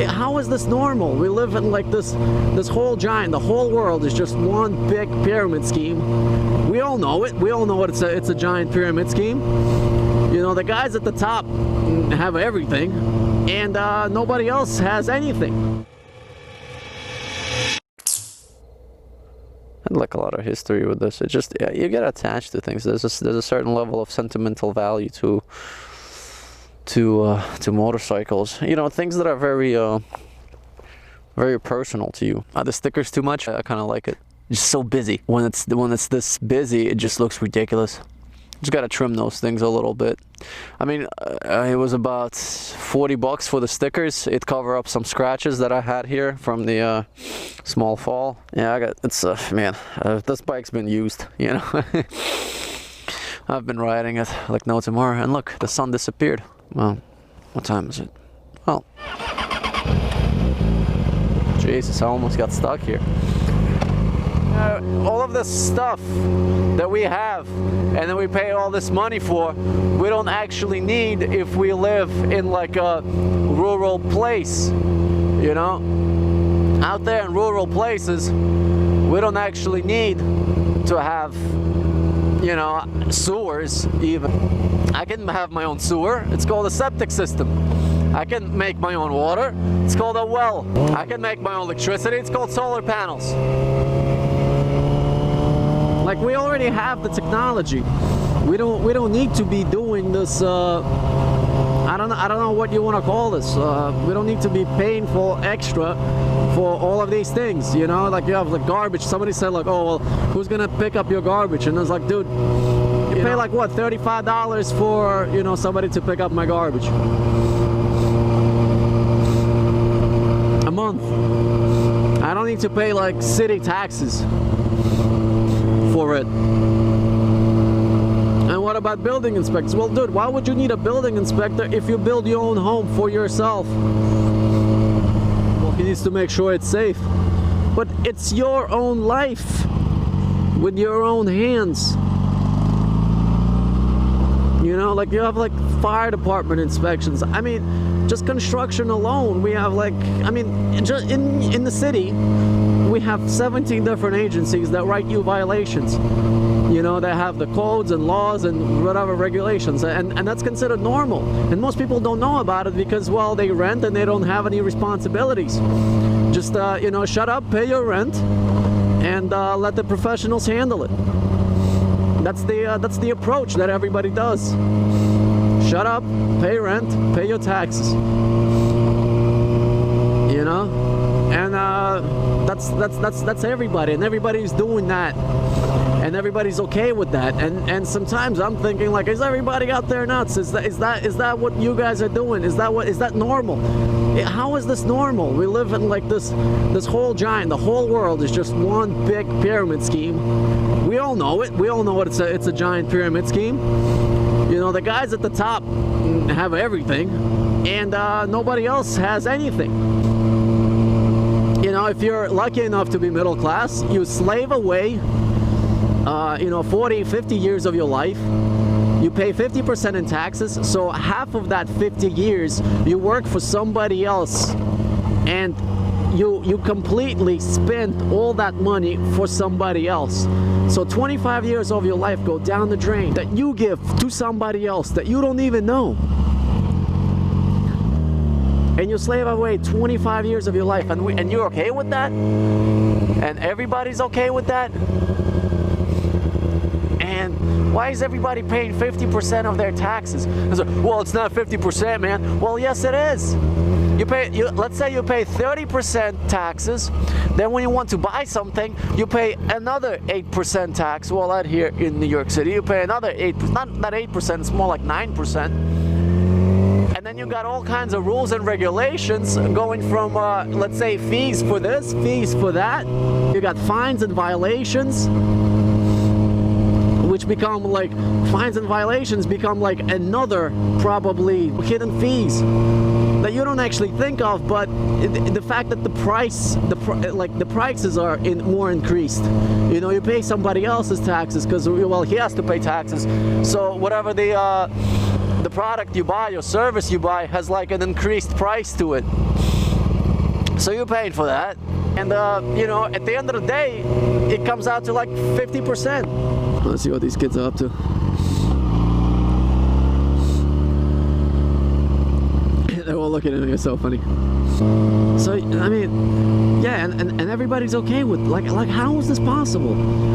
How is this normal? We live in like this whole giant, the whole world is just one big pyramid scheme. We all know it. We all know it's a giant pyramid scheme. You know, the guys at the top have everything, and nobody else has anything. And like a lot of history with this, it just, yeah, you get attached to things. There's a certain level of sentimental value to motorcycles. You know, things that are very personal to you. Are the stickers too much? I kind of like it. It's so busy. When it's this busy, it just looks ridiculous. Just gotta trim those things a little bit. I mean, it was about $40 for the stickers. It covered up some scratches that I had here from the small fall. Yeah, man, this bike's been used, you know. I've been riding it like no tomorrow, and look, the sun disappeared. Well, what time is it? Well, Jesus, I almost got stuck here. All of this stuff that we have and then we pay all this money for, we don't actually need if we live in like a rural place, you know? Out there in rural places, we don't actually need to have, you know, sewers even. I can have my own sewer. It's called a septic system. I can make my own water. It's called a well. I can make my own electricity. It's called solar panels. Like, we already have the technology. We don't need to be doing this. I don't know what you want to call this. We don't need to be paying for extra for all of these things. You know, like you have like garbage. Somebody said like, oh well, who's gonna pick up your garbage? And I was like, dude, you pay like what, $35 for, you know, somebody to pick up my garbage a month. I don't need to pay like city taxes for it. And what about building inspectors? Well, dude, why would you need a building inspector if you build your own home for yourself? Well, he needs to make sure it's safe. But it's your own life with your own hands. You know, like you have like fire department inspections. I mean, just construction alone, we have like, I mean, just in the city, we have 17 different agencies that write you violations. You know, they have the codes and laws and whatever regulations, and that's considered normal. And most people don't know about it because, well, they rent and they don't have any responsibilities. Just, you know, shut up, pay your rent, and let the professionals handle it. That's the approach that everybody does. Shut up, pay rent, pay your taxes. You know, and that's everybody, and everybody's doing that, and everybody's okay with that. And sometimes I'm thinking like, is everybody out there nuts? Is that what you guys are doing? Is that normal? How is this normal? We live in like this whole giant, the whole world is just one big pyramid scheme. We all know it. We all know it's a giant pyramid scheme. You know, the guys at the top have everything, and nobody else has anything. You know, if you're lucky enough to be middle class, you slave away, you know, 40, 50 years of your life. You pay 50% in taxes, so half of that 50 years you work for somebody else, and you completely spend all that money for somebody else. So 25 years of your life go down the drain that you give to somebody else that you don't even know. And you slave away 25 years of your life, and you're okay with that? And everybody's okay with that? And why is everybody paying 50% of their taxes? Well, it's not 50%, man. Well, yes, it is. Let's say you pay 30% taxes, then when you want to buy something, you pay another 8% tax. Well, out here in New York City, you pay another 8%, not 8%, it's more like 9%. And then you got all kinds of rules and regulations going from, let's say, fees for this, fees for that. You got fines and violations, which become like, fines and violations become like another probably hidden fees that you don't actually think of, but the fact that the prices are more increased. You know, you pay somebody else's taxes because, well, he has to pay taxes. So whatever the product you buy or service you buy has like an increased price to it. So you paid for that. And, you know, at the end of the day, it comes out to like 50%. Let's see what these kids are up to. They're all looking at me, it's so funny. So, I mean, yeah, and everybody's okay with, like how is this possible?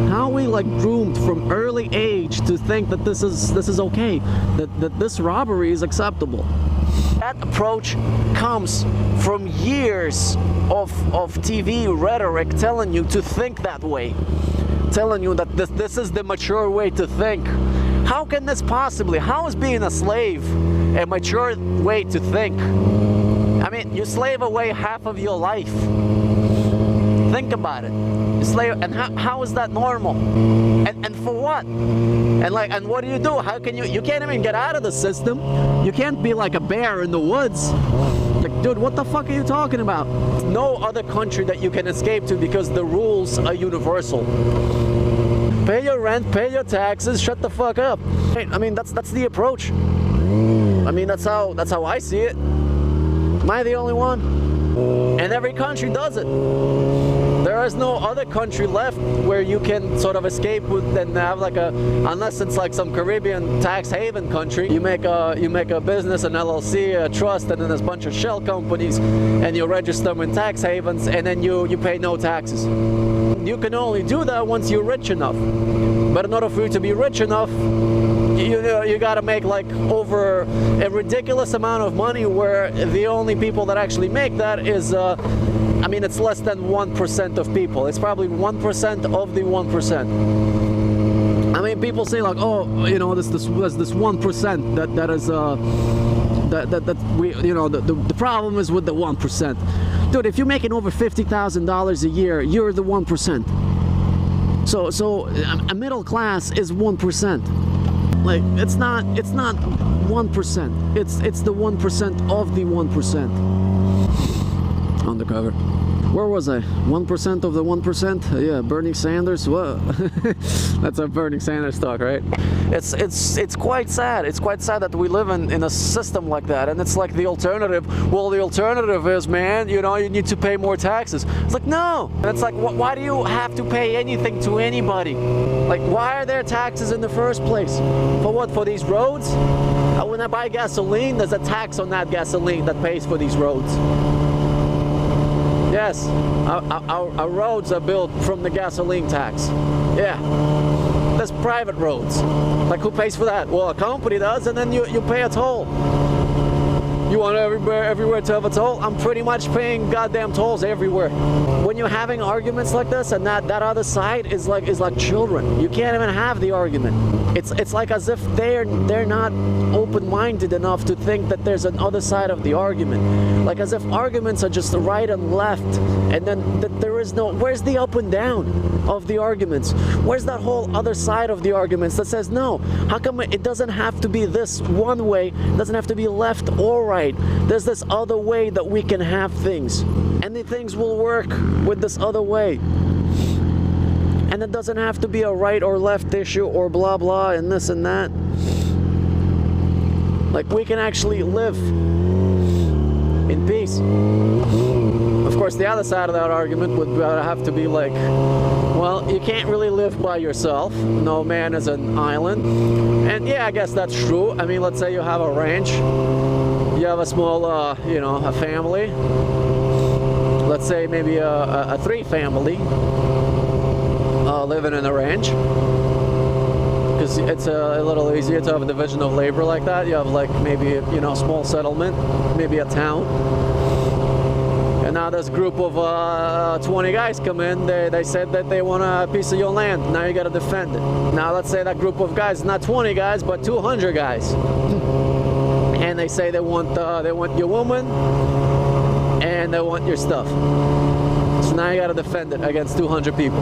How are we, like, groomed from early age to think that this is okay, that this robbery is acceptable? That approach comes from years of TV rhetoric telling you to think that way, telling you that this is the mature way to think. How can this possibly, how is being a slave a mature way to think? I mean, you slave away half of your life. Think about it. You slave, and how is that normal? And for what? And what do? How can you can't even get out of the system. You can't be like a bear in the woods. Like, dude, what the fuck are you talking about? No other country that you can escape to because the rules are universal. Pay your rent, pay your taxes, shut the fuck up. I mean, that's the approach. I mean, that's how I see it. Am I the only one? And every country does it. There is no other country left where you can sort of escape with and have like unless it's like some Caribbean tax haven country. You make a business, an LLC, a trust, and then there's a bunch of shell companies, and you register them in tax havens, and then you pay no taxes. You can only do that once you're rich enough. But in order for you to be rich enough, you gotta make like over a ridiculous amount of money, where the only people that actually make that is I mean, it's less than 1% of people. It's probably 1% of the 1%. I mean, people say like, oh, you know, this 1% that is that we, you know, the problem is with the 1%. Dude, if you're making over $50,000 a year, you're the 1%. So a middle class is 1%. Like, it's not 1%. It's the 1% of the 1%. Undercover. Where was I? 1% of the 1%? Yeah, Bernie Sanders. Whoa. That's a Bernie Sanders talk, right? It's quite sad. It's quite sad that we live in a system like that. And it's like the alternative. Well, the alternative is, man, you know, you need to pay more taxes. It's like, no. And it's like, why do you have to pay anything to anybody? Like, why are there taxes in the first place? For what? For these roads? When I buy gasoline, there's a tax on that gasoline that pays for these roads. Yes, our roads are built from the gasoline tax. Yeah, there's private roads. Like, who pays for that? Well, a company does, and then you pay a toll. You want everywhere to have a toll? I'm pretty much paying goddamn tolls everywhere. When you're having arguments like this, and that other side is like children, you can't even have the argument. It's like as if they're not open-minded enough to think that there's an other side of the argument. Like as if arguments are just the right and left, and then that there is no. Where's the up and down of the arguments? Where's that whole other side of the arguments that says no? How come it doesn't have to be this one way? It doesn't have to be left or right. There's this other way that we can have things, and the things will work with this other way. And it doesn't have to be a right or left issue or blah blah and this and that. Like, we can actually live in peace. Of course, the other side of that argument would have to be like, well, you can't really live by yourself. No man is an island. And yeah, I guess that's true. I mean, let's say you have a ranch. You have a small, you know, a family. Let's say maybe a three family living in a ranch. Because it's a little easier to have a division of labor like that. You have like maybe, you know, a small settlement, maybe a town. And now this group of 20 guys come in, they said that they want a piece of your land. Now you got to defend it. Now let's say that group of guys, not 20 guys, but 200 guys. And they say they want your woman and they want your stuff. So now you got to defend it against 200 people.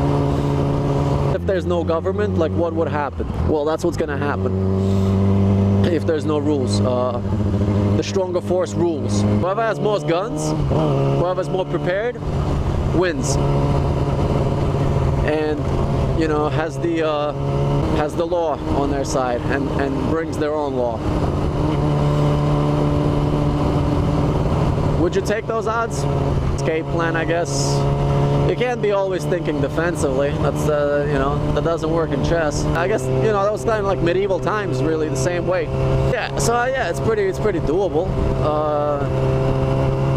If there's no government, like, what would happen? Well, that's what's going to happen if there's no rules. The stronger force rules. Whoever has most guns, whoever's more prepared, wins. And, you know, has the law on their side and brings their own law. Would you take those odds? escape plan, I guess. You can't be always thinking defensively. That's you know, that doesn't work in chess. I guess, you know, that was kind of like medieval times, really, the same way. Yeah, so yeah, it's pretty doable.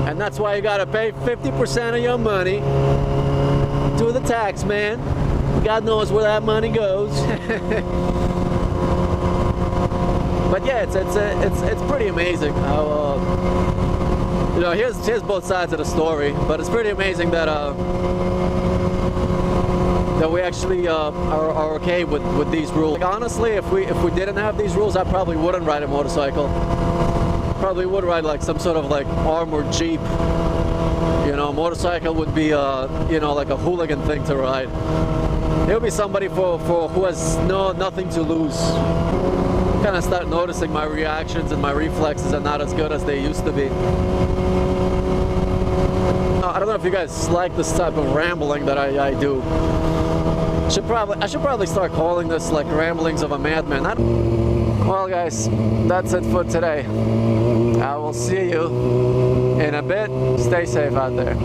And that's why you gotta pay 50% of your money to the tax man. God knows where that money goes. But yeah, it's pretty amazing how you know, here's both sides of the story, but it's pretty amazing that that we actually are okay with these rules. Like, honestly, if we didn't have these rules, I probably wouldn't ride a motorcycle. Probably would ride like some sort of like armored Jeep. You know, a motorcycle would be you know, like a hooligan thing to ride. It would be somebody for who has nothing to lose. Kind of start noticing my reactions and my reflexes are not as good as they used to be. I don't know if you guys like this type of rambling that I do. I should probably start calling this like ramblings of a madman. Well, guys, that's it for today. I will see you in a bit. Stay safe out there.